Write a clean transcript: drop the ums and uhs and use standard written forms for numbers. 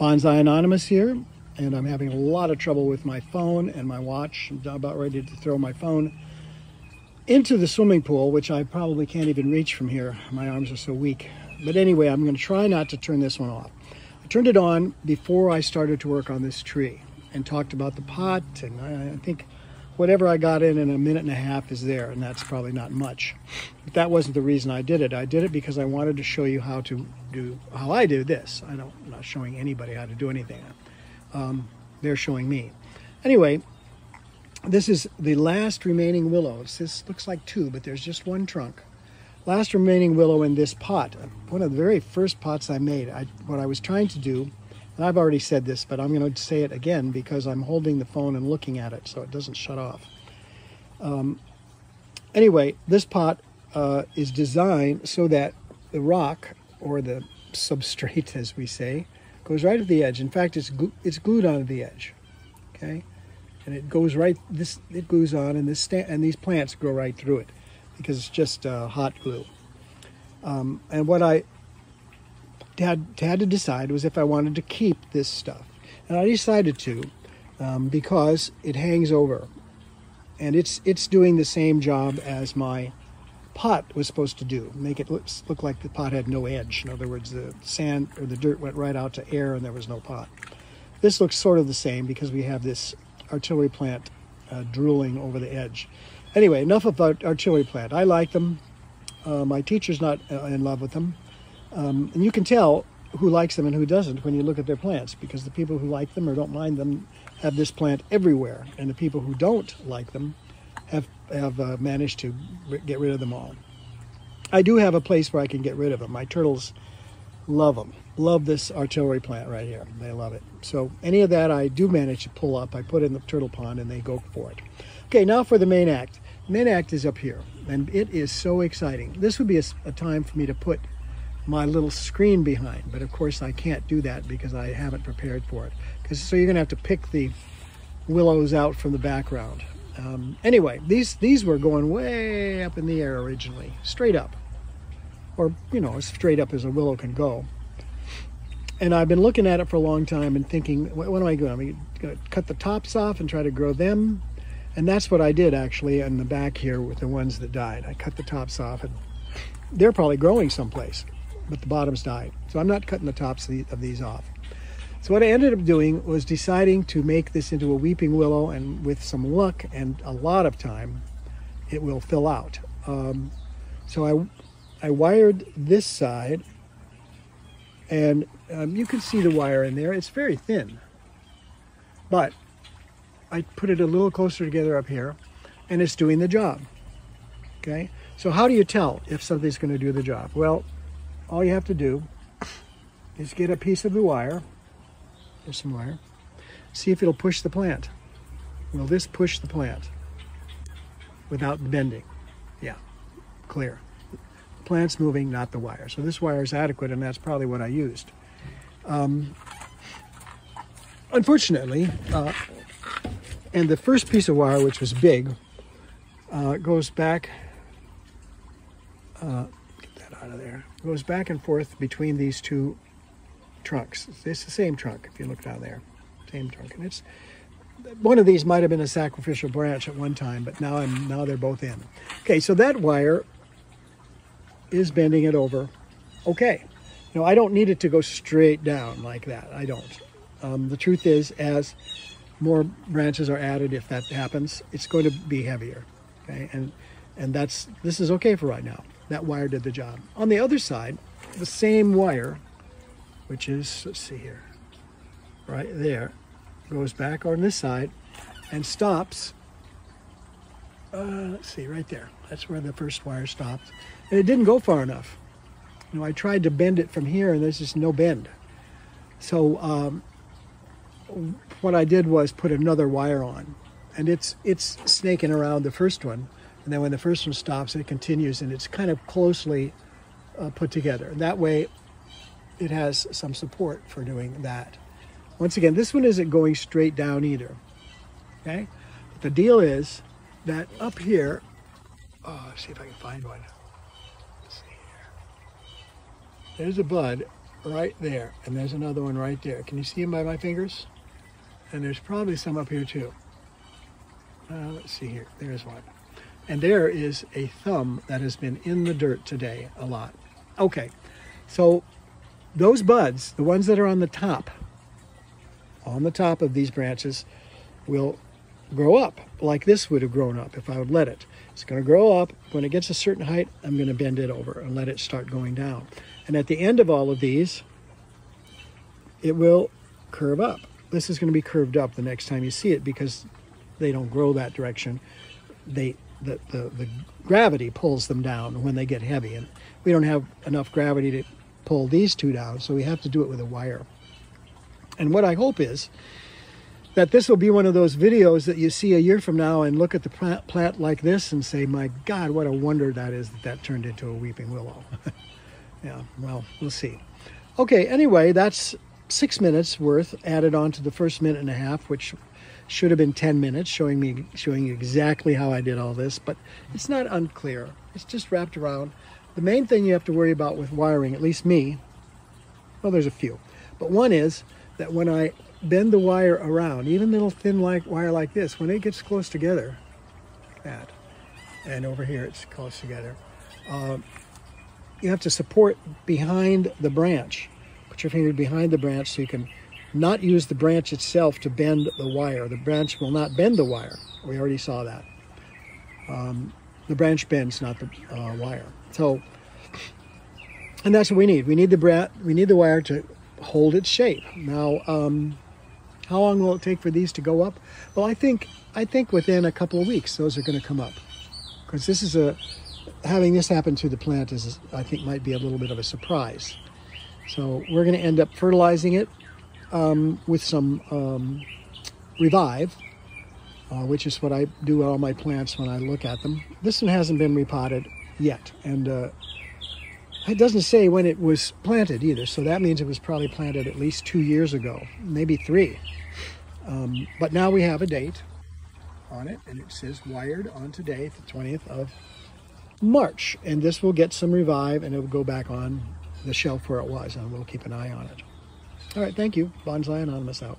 Bonsai Anonymous here, and I'm having a lot of trouble with my phone and my watch. I'm about ready to throw my phone into the swimming pool, which I probably can't even reach from here. My arms are so weak. But anyway, I'm going to try not to turn this one off. I turned it on before I started to work on this tree and talked about the pot, and I think whatever I got in a minute and a half is there, and that's probably not much. But that wasn't the reason I did it. I did it because I wanted to show you how I do this. I'm not showing anybody how to do anything. They're showing me. Anyway, this is the last remaining willow. This looks like two, but there's just one trunk. Last remaining willow in this pot. One of the very first pots I made. What I was trying to do, and I've already said this, but I'm going to say it again because I'm holding the phone and looking at it so it doesn't shut off. Anyway, this pot is designed so that the rock, or the substrate as we say, goes right at the edge. In fact, it's glued onto the edge. Okay, and it goes right. It glues on, and these plants grow right through it because it's just hot glue. And what I had to decide was if I wanted to keep this stuff, and I decided to because it hangs over, and it's doing the same job as my pot was supposed to do, make it look like the pot had no edge. In other words, the sand or the dirt went right out to air and there was no pot. This looks sort of the same because we have this artillery plant drooling over the edge. Anyway, enough about artillery plant. I like them. My teacher's not in love with them. And you can tell who likes them and who doesn't when you look at their plants, because the people who like them or don't mind them have this plant everywhere, and the people who don't like them have managed to get rid of them all. I do have a place where I can get rid of them. My turtles love them. Love this artillery plant right here. They love it. So any of that I do manage to pull up. I put in the turtle pond and they go for it. Okay, now for the main act. The main act is up here, and it is so exciting. This would be a time for me to put my little screen behind, but of course I can't do that because I haven't prepared for it. So you're going to have to pick the willows out from the background. Anyway, these were going way up in the air originally, straight up, or as straight up as a willow can go. And I've been looking at it for a long time and thinking, what am I doing? I'm going to cut the tops off and try to grow them. And that's what I did actually in the back here with the ones that died. I cut the tops off, and they're probably growing someplace, but the bottoms died. So I'm not cutting the tops of these off. So what I ended up doing was deciding to make this into a weeping willow, and with some luck and a lot of time, it will fill out. So I wired this side, and you can see the wire in there. It's very thin, but I put it a little closer together up here, and it's doing the job. Okay, so how do you tell if something's going to do the job? Well, all you have to do is get a piece of the wire. There's some wire. See if it'll push the plant. Will this push the plant without bending? Yeah, clear. The plant's moving, not the wire. So this wire is adequate, and that's probably what I used. Unfortunately, and the first piece of wire, which was big, goes back, get that out of there, goes back and forth between these two trunks. It's the same trunk if you look down there, same trunk. And it's one of these might have been a sacrificial branch at one time, but now they're both in. Okay, so that wire is bending it over. Okay, I don't need it to go straight down like that. I don't. The truth is, as more branches are added, if that happens, it's going to be heavier. Okay, and this is okay for right now. That wire did the job. On the other side, the same wire, which is, let's see here, right there, goes back on this side and stops. Let's see, right there. That's where the first wire stopped. And it didn't go far enough. I tried to bend it from here, and there's just no bend. So what I did was put another wire on, and it's snaking around the first one. And then when the first one stops, it continues, and it's kind of closely put together. And that way, it has some support for doing that. Once again, this one isn't going straight down either. Okay? But the deal is that up here, let's see if I can find one. Let's see here. There's a bud right there, and there's another one right there. Can you see them by my fingers? And there's probably some up here too. Let's see here. There's one. And there is a thumb that has been in the dirt today a lot. Okay, so those buds, the ones that are on the top of these branches, will grow up like this would have grown up if I would let it. It's going to grow up. When it gets a certain height, I'm going to bend it over and let it start going down. And at the end of all of these, it will curve up. This is going to be curved up the next time you see it because they don't grow that direction. The gravity pulls them down when they get heavy, and we don't have enough gravity to pull these two down, so we have to do it with a wire. And what I hope is that this will be one of those videos that you see a year from now and look at the plant like this and say, my God, what a wonder that is that turned into a weeping willow. Yeah, well, we'll see. Okay, anyway, that's 6 minutes worth added on to the first minute and a half, which should have been 10 minutes, showing you exactly how I did all this, but it's not unclear. It's just wrapped around. The main thing you have to worry about with wiring, at least me, well, there's a few, but one is that when I bend the wire around, even little thin wire like this, when it gets close together, like that, and over here it's close together, you have to support behind the branch. Put your finger behind the branch so you can not use the branch itself to bend the wire. The branch will not bend the wire. We already saw that. The branch bends, not the wire. So, and that's what we need. We need the wire to hold its shape. Now, how long will it take for these to go up? Well, I think within a couple of weeks those are going to come up, because this is having this happen to the plant is, I think, might be a little bit of a surprise. So we're going to end up fertilizing it with some Revive, which is what I do with all my plants when I look at them. This one hasn't been repotted yet, and it doesn't say when it was planted either, so that means it was probably planted at least 2 years ago, maybe 3. But now we have a date on it, and it says wired on today, the 20th of March, and this will get some Revive, and it will go back on the shelf where it was, and we'll keep an eye on it. All right, thank you. Bonsai Anonymous out.